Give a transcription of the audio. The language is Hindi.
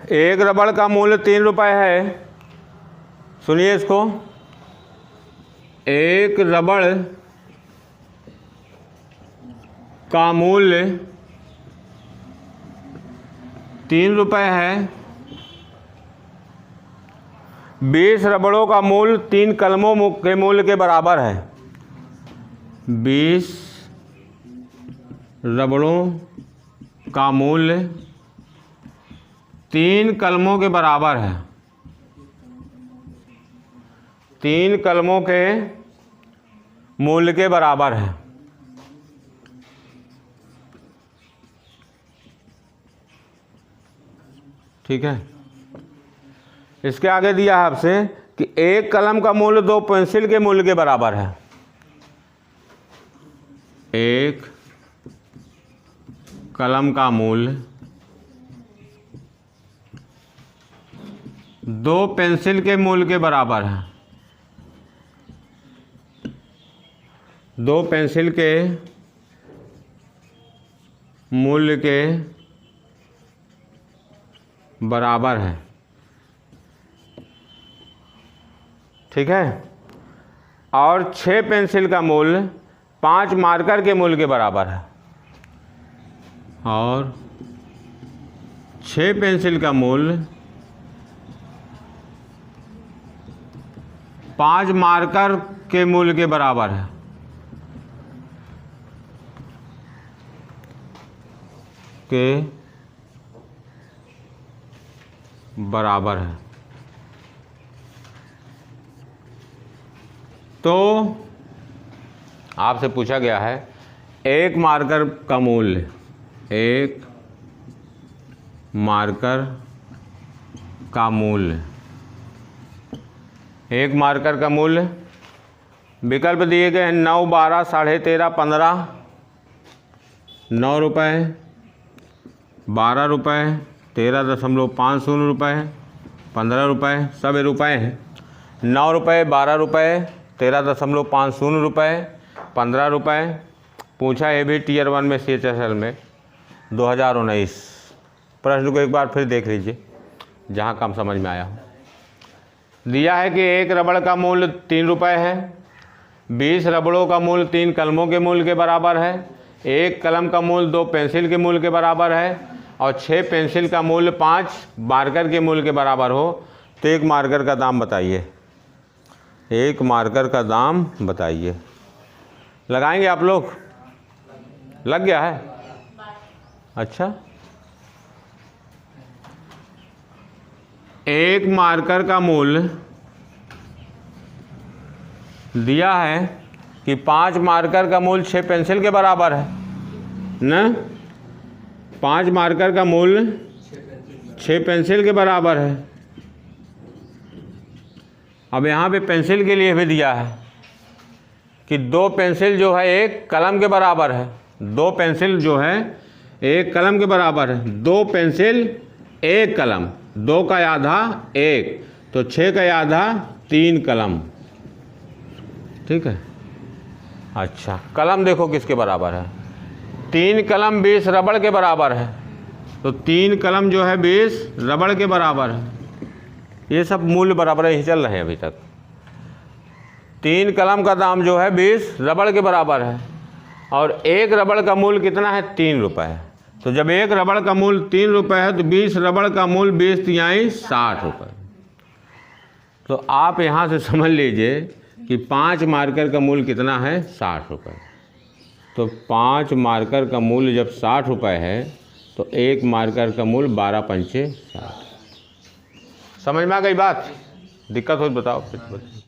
एक रबड़ का मूल्य 3 रुपये है। सुनिए इसको, एक रबड़ का मूल्य 3 रुपये है। 20 रबड़ों का मूल्य 3 कलमों के मूल्य के बराबर है। 20 रबड़ों का मूल्य 3 कलमों के बराबर है। 3 कलमों के मूल्य के बराबर है। ठीक है। इसके आगे दिया है आपसे कि एक कलम का मूल्य 2 पेंसिल के मूल्य के बराबर है। एक कलम का मूल्य 2 पेंसिल के मूल्य के बराबर है। 2 पेंसिल के मूल्य के बराबर है। ठीक है। और 6 पेंसिल का मूल्य 5 मार्कर के मूल्य के बराबर है। और 6 पेंसिल का मूल्य 5 मार्कर के मूल्य के बराबर है। बराबर है। तो आपसे पूछा गया है एक मार्कर का मूल्य, एक मार्कर का मूल्य, एक मार्कर का मूल्य विकल्प दिए गए हैं 9, 12, 13.5, 15। 9 रुपये, 12 रुपये, 13.50 रुपये, 15 रुपये, सब रुपये हैं। 9 रुपये, 12 रुपये, 13.50 रुपये, 15 रुपये। पूछा ये भी टियर 1 में CHSL में 2019। प्रश्न को एक बार फिर देख लीजिए जहाँ कम समझ में आया हो। दिया है कि एक रबड़ का मूल्य 3 रुपये है। 20 रबड़ों का मूल्य 3 कलमों के मूल्य के बराबर है। एक कलम का मूल्य 2 पेंसिल के मूल्य के बराबर है। और 6 पेंसिल का मूल्य 5 मार्कर के मूल्य के बराबर हो तो एक मार्कर का दाम बताइए। एक मार्कर का दाम बताइए। लगाएंगे आप लोग? लग गया है? अच्छा, एक मार्कर का मूल्य दिया है कि 5 मार्कर का मूल्य 6 पेंसिल के बराबर है ना। 5 मार्कर का मूल्य 6 पेंसिल के बराबर है। अब यहाँ पे पेंसिल के लिए भी दिया है कि 2 पेंसिल जो है एक कलम के बराबर है। 2 पेंसिल जो है एक कलम के बराबर है। 2 पेंसिल एक कलम, 2 का आधा 1, तो 6 का आधा 3 कलम। ठीक है। अच्छा, कलम देखो किसके बराबर है। 3 कलम 20 रबड़ के बराबर है। तो 3 कलम जो है 20 रबड़ के बराबर है। ये सब मूल्य बराबर ही चल रहे हैं अभी तक। 3 कलम का दाम जो है 20 रबड़ के बराबर है। और एक रबड़ का मूल्य कितना है? 3 रुपये। तो जब एक रबड़ का मूल्य 3 रुपये है तो 20 रबड़ का मूल्य 20 तिहाई 60 रुपये। तो आप यहाँ से समझ लीजिए कि 5 मार्कर का मूल्य कितना है? 60 रुपये। तो 5 मार्कर का मूल्य जब 60 रुपये है तो एक मार्कर का मूल्य 12 पंचे 60। समझ में आ गई बात? दिक्कत हो तो बताओ।